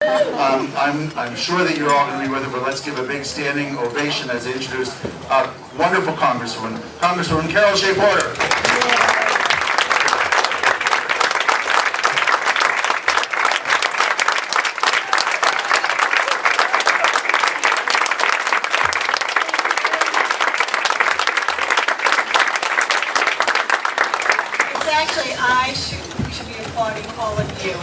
I'm sure that you're all going to be with it, but let's give a big standing ovation as they introduce our wonderful Congresswoman, Congresswoman Carol Shea-Porter. Actually, we should be applauding all of you.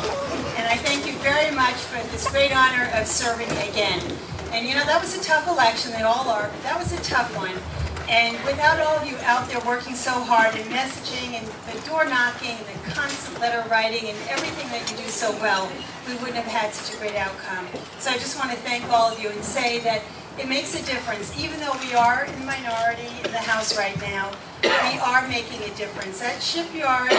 And I thank you very much for this great honor of serving again. And you know, that was a tough election, they all are, but that was a tough one. And without all of you out there working so hard and messaging and the door knocking and the constant letter writing and everything that you do so well, we wouldn't have had such a great outcome. So I just want to thank all of you and say that it makes a difference. Even though we are in the minority in the House right now, we are making a difference. That shipyard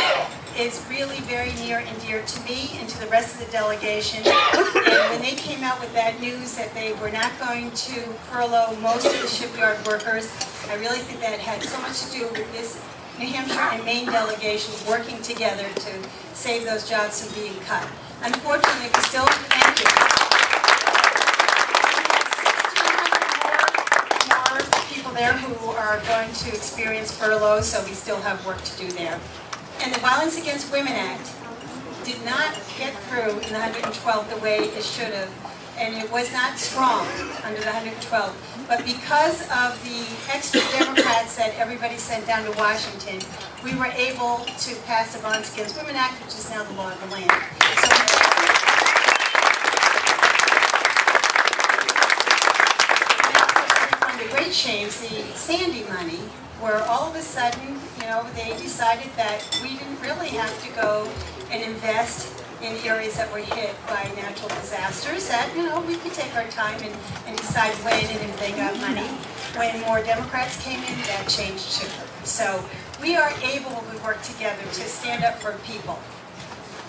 is really very near and dear to me and to the rest of the delegation. And when they came out with that news that they were not going to furlough most of the shipyard workers, I really think that had so much to do with this New Hampshire and Maine delegation working together to save those jobs from being cut. Unfortunately, we still, thank you. People there who are going to experience furloughs, so we still have work to do there. And the Violence Against Women Act did not get through in the 112 the way it should have, and it was not strong under the 112. But because of the extra Democrats that everybody sent down to Washington, we were able to pass the Violence Against Women Act, which is now the law of the land. The great shames, the Sandy money, where all of a sudden, you know, they decided that we didn't really have to go and invest in areas that were hit by natural disasters, that, you know, we could take our time and decide when and if they got money. When more Democrats came in, that changed too. So we are able, when we work together, to stand up for people.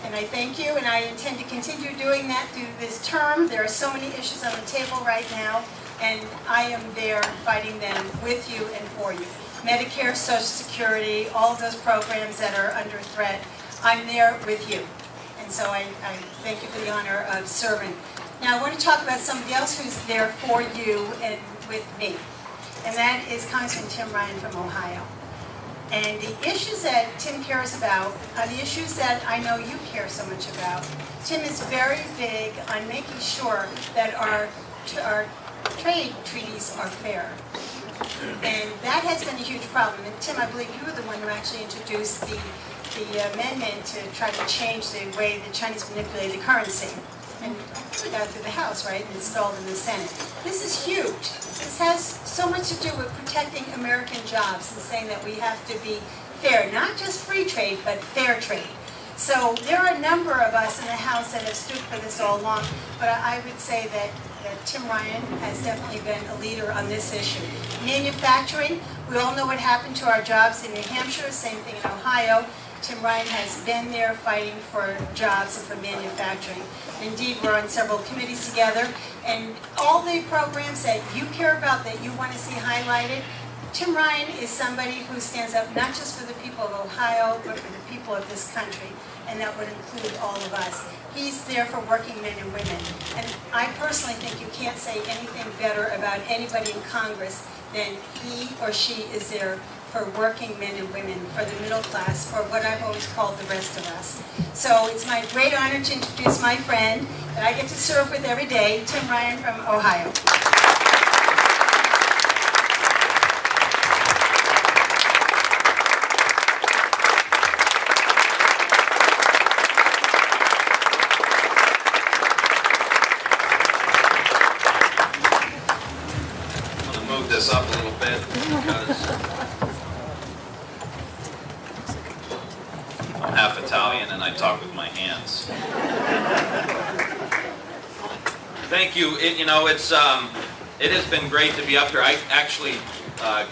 And I thank you, and I intend to continue doing that through this term. There are so many issues on the table right now, and I am there fighting them with you and for you. Medicare, Social Security, all of those programs that are under threat, I'm there with you. And so I thank you for the honor of serving. Now I want to talk about somebody else who's there for you and with me. And that is Congressman Tim Ryan from Ohio. And the issues that Tim cares about are the issues that I know you care so much about. Tim is very big on making sure that our trade treaties are fair. And that has been a huge problem. And Tim, I believe you were the one who actually introduced the amendment to try to change the way the Chinese manipulate the currency. And we got through the House, right, and installed in the Senate. This is huge. This has so much to do with protecting American jobs and saying that we have to be fair, not just free trade, but fair trade. So there are a number of us in the House that have stood for this all along, but I would say that Tim Ryan has definitely been a leader on this issue. Manufacturing, we all know what happened to our jobs in New Hampshire, same thing in Ohio. Tim Ryan has been there fighting for jobs and for manufacturing. Indeed, we're on several committees together, and all the programs that you care about, that you want to see highlighted, Tim Ryan is somebody who stands up not just for the people of Ohio, but for the people of this country, and that would include all of us. He's there for working men and women, and I personally think you can't say anything better about anybody in Congress than he or she is there for working men and women, for the middle class, or what I've always called the rest of us. So it's my great honor to introduce my friend that I get to serve with every day, Tim Ryan from Ohio. I'm going to move this up a little bit because I'm half Italian and I talk with my hands. Thank you. It has been great to be up here. I actually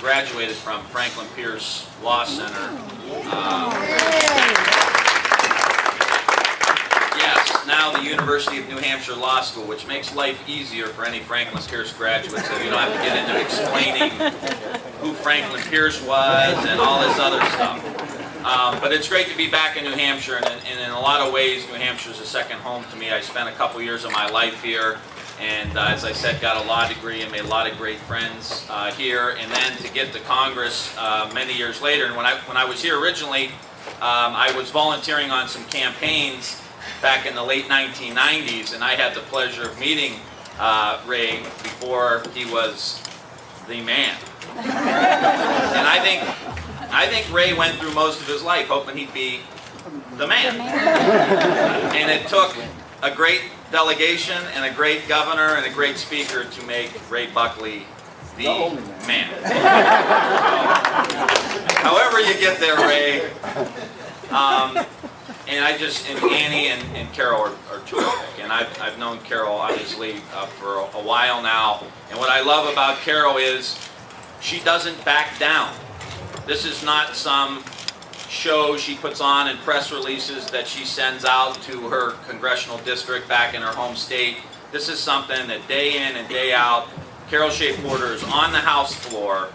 graduated from Franklin Pierce Law Center. Yes, now the University of New Hampshire Law School, which makes life easier for any Franklin Pierce graduates, so you don't have to get into explaining who Franklin Pierce was and all this other stuff. But it's great to be back in New Hampshire, and in a lot of ways, New Hampshire is a second home to me. I spent a couple years of my life here, and as I said, got a law degree and made a lot of great friends here. And then to get to Congress many years later, and when I was here originally, I was volunteering on some campaigns back in the late 1990s, and I had the pleasure of meeting Ray before he was the man. And I think Ray went through most of his life hoping he'd be the man. And it took a great delegation and a great governor and a great speaker to make Ray Buckley the man. However you get there, Ray. And Annie and Carol are terrific. And I've known Carol, obviously, for a while now. And what I love about Carol is she doesn't back down. This is not some show she puts on and press releases that she sends out to her congressional district back in her home state. This is something that day in and day out, Carol Shea-Porter is on the House floor,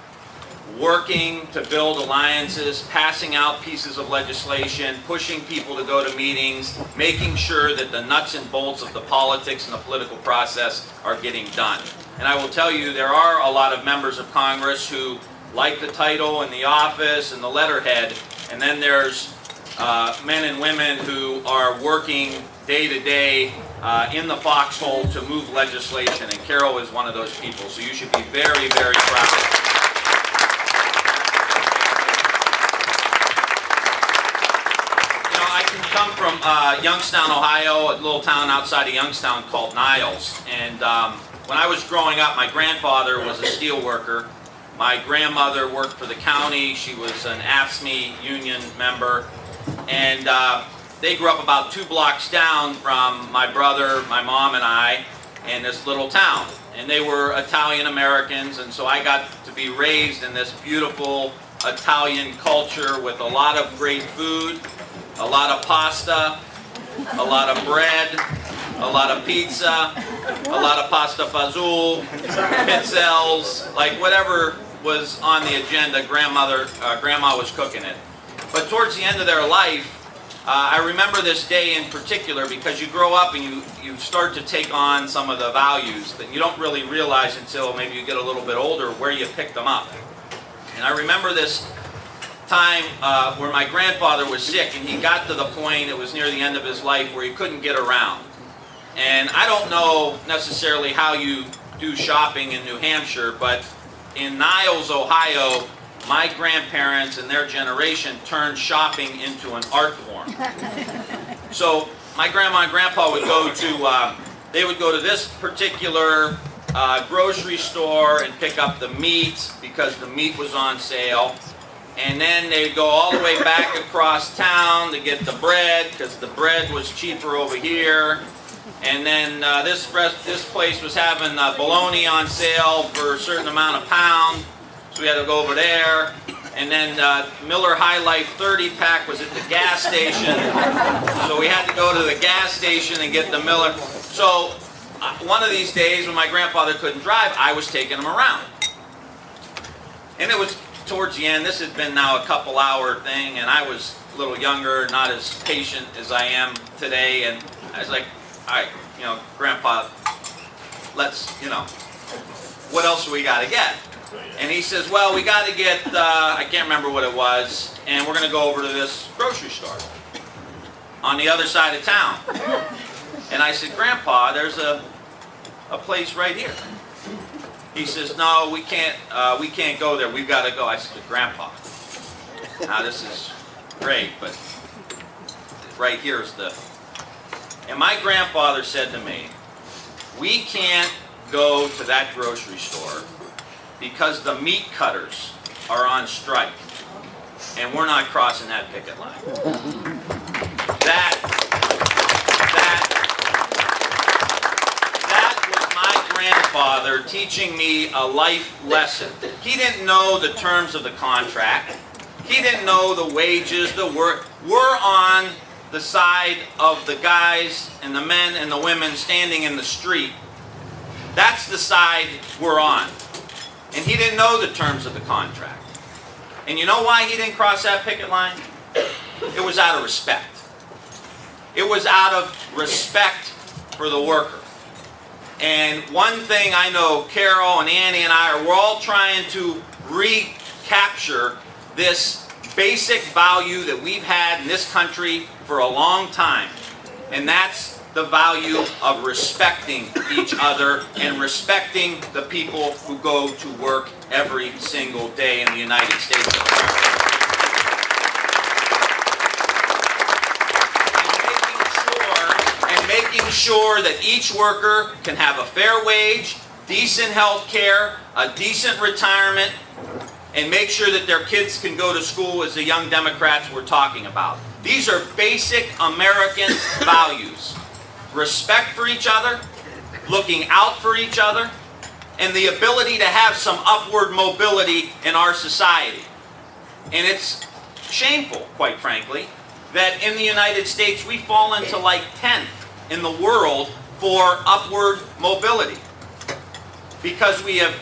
working to build alliances, passing out pieces of legislation, pushing people to go to meetings, making sure that the nuts and bolts of the politics and the political process are getting done. And I will tell you, there are a lot of members of Congress who like the title and the office and the letterhead, and then there's men and women who are working day to day in the foxhole to move legislation, and Carol is one of those people, so you should be very, very proud. Come from Youngstown, Ohio, a little town outside of Youngstown called Niles. And when I was growing up, my grandfather was a steel worker. My grandmother worked for the county. She was an AFSCME union member. And they grew up about 2 blocks down from my brother, my mom, and I in this little town. And they were Italian Americans, and so I got to be raised in this beautiful Italian culture with a lot of great food, a lot of pasta, a lot of bread, a lot of pizza, a lot of pasta fazool, pizzelles, like whatever was on the agenda, Grandma was cooking it. But towards the end of their life, I remember this day in particular because you grow up and you start to take on some of the values that you don't really realize until maybe you get a little bit older where you pick them up. And I remember this time where my grandfather was sick, and he got to the point, it was near the end of his life, where he couldn't get around. And I don't know necessarily how you do shopping in New Hampshire, but in Niles, Ohio, my grandparents and their generation turned shopping into an art form. So my grandma and grandpa would go to this particular grocery store and pick up the meat because the meat was on sale. And then they'd go all the way back across town to get the bread because the bread was cheaper over here. And then this place was having bologna on sale for a certain amount of pound, so we had to go over there. And then Miller High Life 30 pack was at the gas station, so we had to go to the gas station and get the Miller. So one of these days when my grandfather couldn't drive, I was taking him around. And it was towards the end, this had been now a couple-hour thing, and I was a little younger, not as patient as I am today, and I was like, all right, Grandpa, let's, what else do we got to get? And he says, well, we got to get, I can't remember what it was, and we're going to go over to this grocery store on the other side of town. And I said, Grandpa, there's a place right here. He says, no, we can't go there. We've got to go. I said, Grandpa, now this is great, but right here is the... And my grandfather said to me, we can't go to that grocery store because the meat cutters are on strike, and we're not crossing that picket line. That was my grandfather teaching me a life lesson. He didn't know the terms of the contract. He didn't know the wages, the work. We're on the side of the guys and the men and the women standing in the street. That's the side we're on. And he didn't know the terms of the contract. And you know why he didn't cross that picket line? It was out of respect. It was out of respect for the worker. And one thing I know Carol and Annie and I we're all trying to recapture this basic value that we've had in this country for a long time. And that's the value of respecting each other and respecting the people who go to work every single day in the United States of America. And making sure that each worker can have a fair wage, decent health care, a decent retirement, and make sure that their kids can go to school as the young Democrats were talking about. These are basic American values. Respect for each other, looking out for each other, and the ability to have some upward mobility in our society. And it's shameful, quite frankly, that in the United States we fall into like 10th in the world for upward mobility. Because we have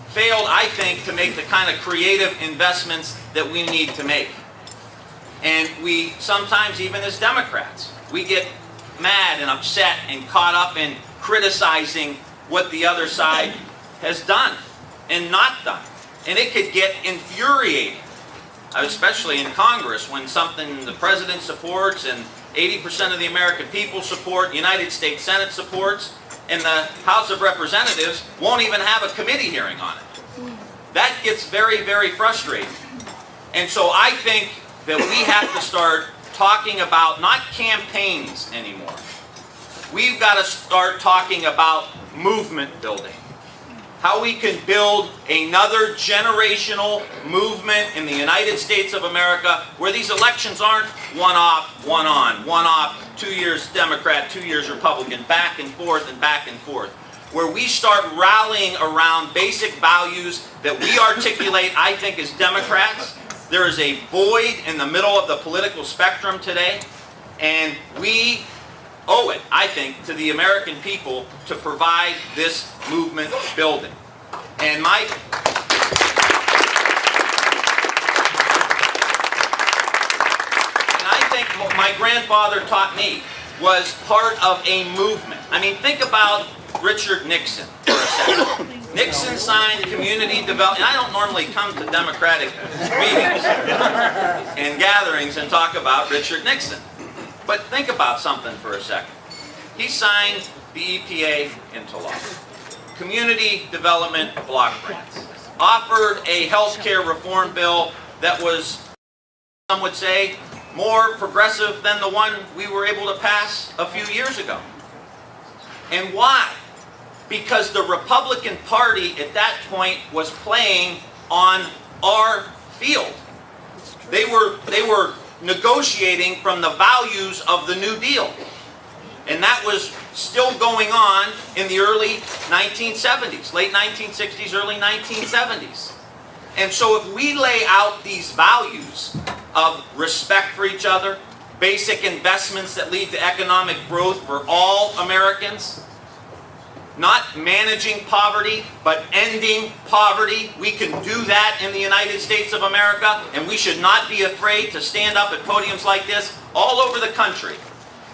failed, I think, to make the kind of creative investments that we need to make. And we sometimes, even as Democrats, we get mad and upset and caught up in criticizing what the other side has done and not done. And it could get infuriating, especially in Congress, when something the President supports and 80% of the American people support, the United States Senate supports, and the House of Representatives won't even have a committee hearing on it. That gets very, very frustrating. And so I think that we have to start talking about not campaigns anymore. We've got to start talking about movement building. How we can build another generational movement in the United States of America where these elections aren't one off, one on, one off, 2 years Democrat, 2 years Republican, back and forth and back and forth. Where we start rallying around basic values that we articulate, I think, as Democrats. There is a void in the middle of the political spectrum today, and we owe it, I think, to the American people to provide this movement building. And I think what my grandfather taught me was part of a movement. I mean, think about Richard Nixon for a second. Nixon signed community development. And I don't normally come to Democratic meetings and gatherings and talk about Richard Nixon. But think about something for a second. He signed the EPA into law. Community development block grants. Offered a health care reform bill that was, some would say, more progressive than the one we were able to pass a few years ago. And why? Because the Republican Party at that point was playing on our field. They were negotiating from the values of the New Deal. And that was still going on in the early 1970s, late 1960s, early 1970s. And so if we lay out these values of respect for each other, basic investments that lead to economic growth for all Americans, not managing poverty, but ending poverty. We can do that in the United States of America, and we should not be afraid to stand up at podiums like this all over the country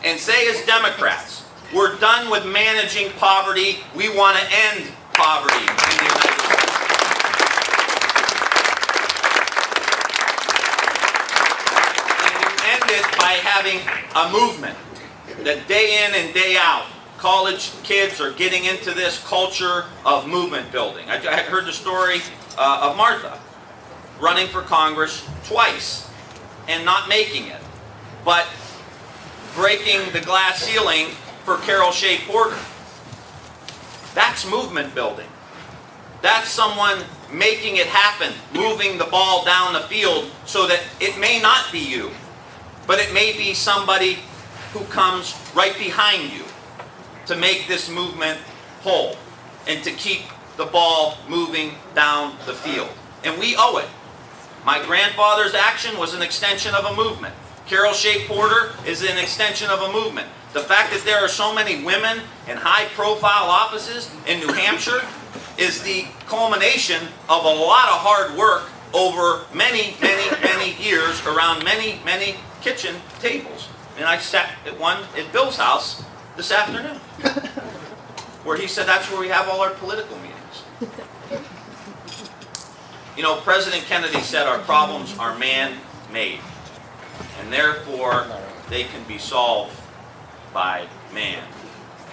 and say as Democrats, we're done with managing poverty, we want to end poverty in the United States. And you end it by having a movement that day in and day out, college kids are getting into this culture of movement building. I had heard the story of Martha running for Congress twice and not making it, but breaking the glass ceiling for Carol Shea-Porter. That's movement building. That's someone making it happen, moving the ball down the field so that it may not be you, but it may be somebody who comes right behind you to make this movement whole and to keep the ball moving down the field. And we owe it. My grandfather's action was an extension of a movement. Carol Shea-Porter is an extension of a movement. The fact that there are so many women in high-profile offices in New Hampshire is the culmination of a lot of hard work over many, many, many years around many, many kitchen tables. And I sat at one at Bill's house this afternoon, where he said that's where we have all our political meetings. You know, President Kennedy said our problems are man-made, and therefore they can be solved by man,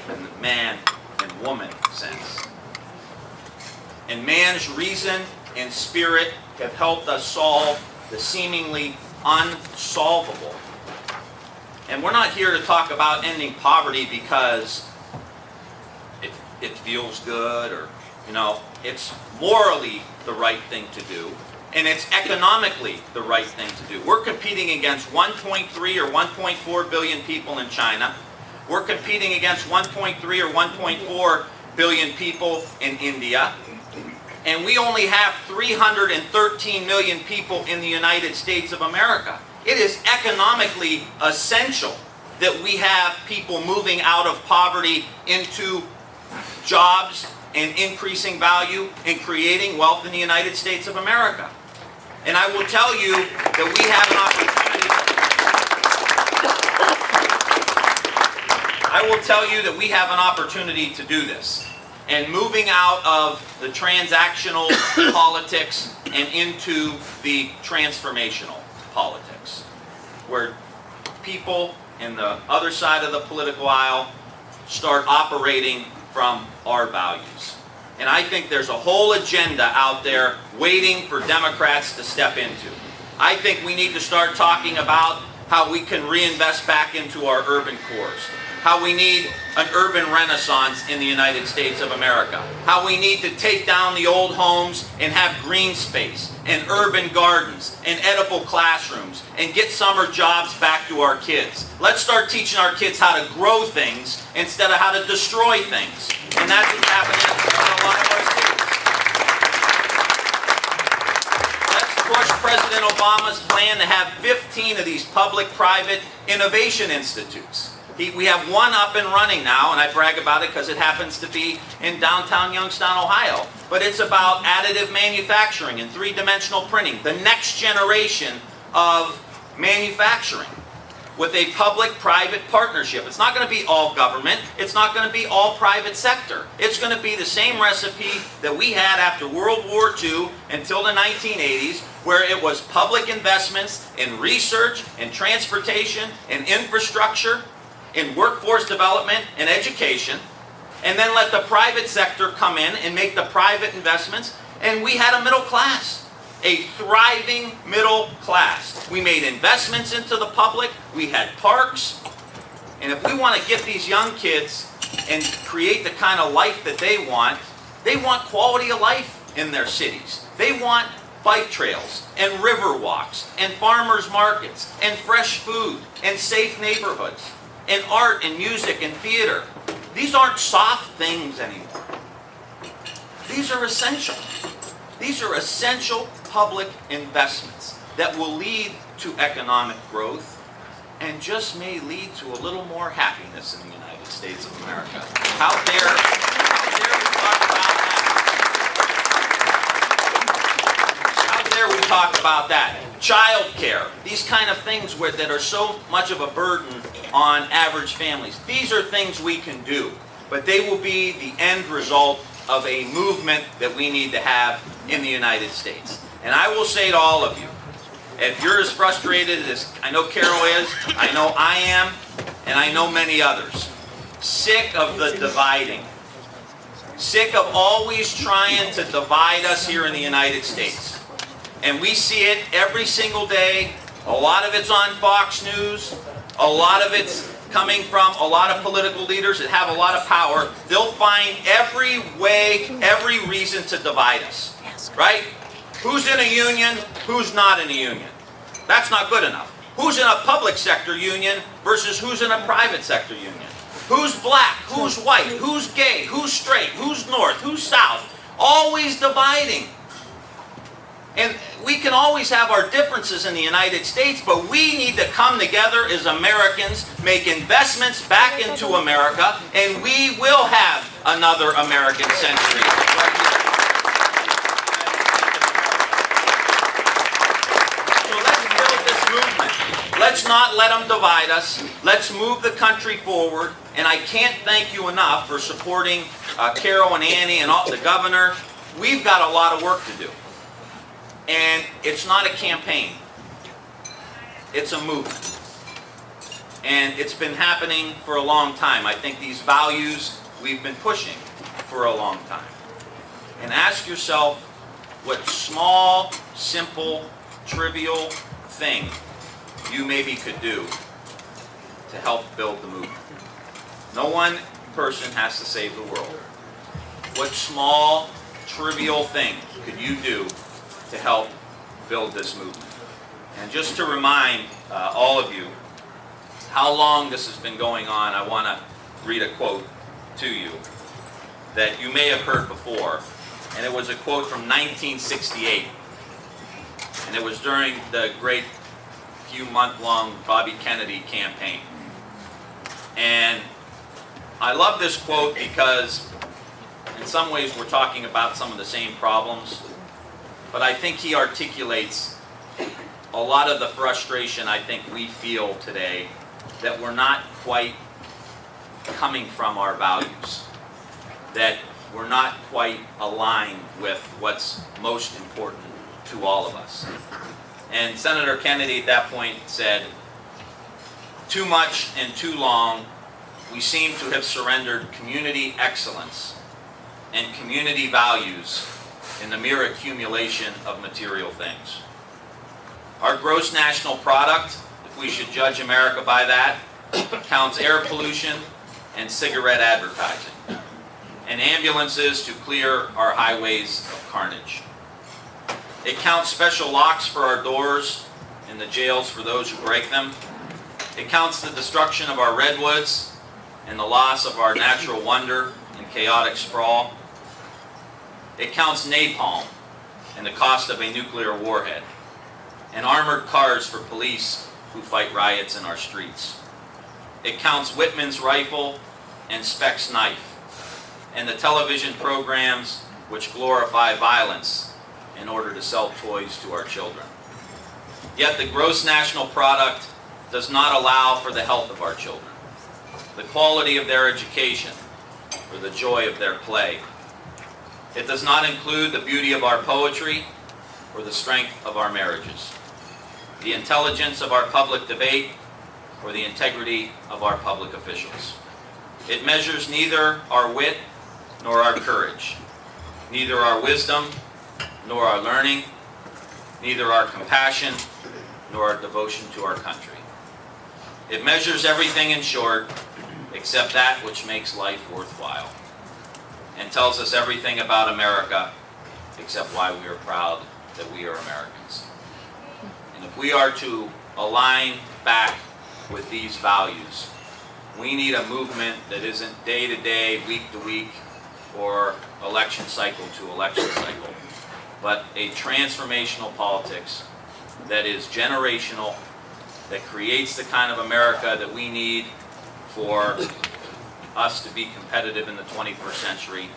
in the man and woman sense. And man's reason and spirit have helped us solve the seemingly unsolvable. And we're not here to talk about ending poverty because it feels good, or, you know, it's morally the right thing to do, and it's economically the right thing to do. We're competing against 1.3 or 1.4 billion people in China. We're competing against 1.3 or 1.4 billion people in India. And we only have 313 million people in the United States of America. It is economically essential that we have people moving out of poverty into jobs and increasing value and creating wealth in the United States of America. And I will tell you that we have an opportunity. I will tell you that we have an opportunity to do this. And moving out of the transactional politics and into the transformational politics, where people in the other side of the political aisle start operating from our values. And I think there's a whole agenda out there waiting for Democrats to step into. I think we need to start talking about how we can reinvest back into our urban cores, how we need an urban renaissance in the United States of America, how we need to take down the old homes and have green space and urban gardens and edible classrooms and get summer jobs back to our kids. Let's start teaching our kids how to grow things instead of how to destroy things. And that's what's happening in a lot of our cities. Let's push President Obama's plan to have 15 of these public-private innovation institutes. We have one up and running now, and I brag about it because it happens to be in downtown Youngstown, Ohio. But it's about additive manufacturing and three-dimensional printing, the next generation of manufacturing, with a public-private partnership. It's not going to be all government. It's not going to be all private sector. It's going to be the same recipe that we had after World War II until the 1980s, where it was public investments in research and transportation and infrastructure, in workforce development and education, and then let the private sector come in and make the private investments, and we had a middle class, a thriving middle class. We made investments into the public, we had parks, and if we want to get these young kids and create the kind of life that they want quality of life in their cities. They want bike trails and river walks and farmers markets and fresh food and safe neighborhoods and art and music and theater. These aren't soft things anymore. These are essential. These are essential public investments that will lead to economic growth and just may lead to a little more happiness in the United States of America. How dare we talk about that? How dare we talk about that? Child care, these kind of things that are so much of a burden on average families. These are things we can do, but they will be the end result of a movement that we need to have in the United States. And I will say to all of you, if you're as frustrated as I know Carol is, I know I am, and I know many others, sick of the dividing, sick of always trying to divide us here in the United States. And we see it every single day. A lot of it's on Fox News. A lot of it's coming from a lot of political leaders that have a lot of power. They'll find every way, every reason to divide us. Right? Who's in a union? Who's not in a union? That's not good enough. Who's in a public sector union versus who's in a private sector union? Who's black? Who's white? Who's gay? Who's straight? Who's north? Who's south? Always dividing. And we can always have our differences in the United States, but we need to come together as Americans, make investments back into America, and we will have another American century. Let's not let them divide us. Let's move the country forward. And I can't thank you enough for supporting Carol and Annie and the governor. We've got a lot of work to do. And it's not a campaign. It's a movement. And it's been happening for a long time. I think these values we've been pushing for a long time. And ask yourself what small, simple, trivial thing you maybe could do to help build the movement. No one person has to save the world. What small, trivial thing could you do to help build this movement? And just to remind all of you how long this has been going on, I want to read a quote to you that you may have heard before. And it was a quote from 1968. And it was during the great few-month-long Bobby Kennedy campaign. And I love this quote because in some ways we're talking about some of the same problems, but I think he articulates a lot of the frustration I think we feel today that we're not quite coming from our values, that we're not quite aligned with what's most important to all of us. And Senator Kennedy at that point said, "Too much and too long, we seem to have surrendered community excellence and community values in the mere accumulation of material things. Our gross national product, if we should judge America by that, counts air pollution and cigarette advertising, and ambulances to clear our highways of carnage. It counts special locks for our doors and the jails for those who break them. It counts the destruction of our redwoods and the loss of our natural wonder and chaotic sprawl. It counts napalm and the cost of a nuclear warhead, and armored cars for police who fight riots in our streets. It counts Whitman's rifle and Speck's knife, and the television programs which glorify violence in order to sell toys to our children. Yet the gross national product does not allow for the health of our children, the quality of their education, or the joy of their play. It does not include the beauty of our poetry or the strength of our marriages, the intelligence of our public debate, or the integrity of our public officials. It measures neither our wit nor our courage, neither our wisdom nor our learning, neither our compassion nor our devotion to our country. It measures everything, in short, except that which makes life worthwhile, and tells us everything about America except why we are proud that we are Americans. And if we are to align back with these values, we need a movement that isn't day to day, week to week, or election cycle to election cycle, but a transformational politics that is generational, that creates the kind of America that we need for us to be competitive in the 21st century,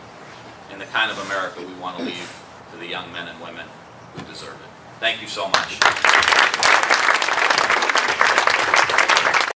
and the kind of America we want to leave to the young men and women who deserve it. Thank you so much.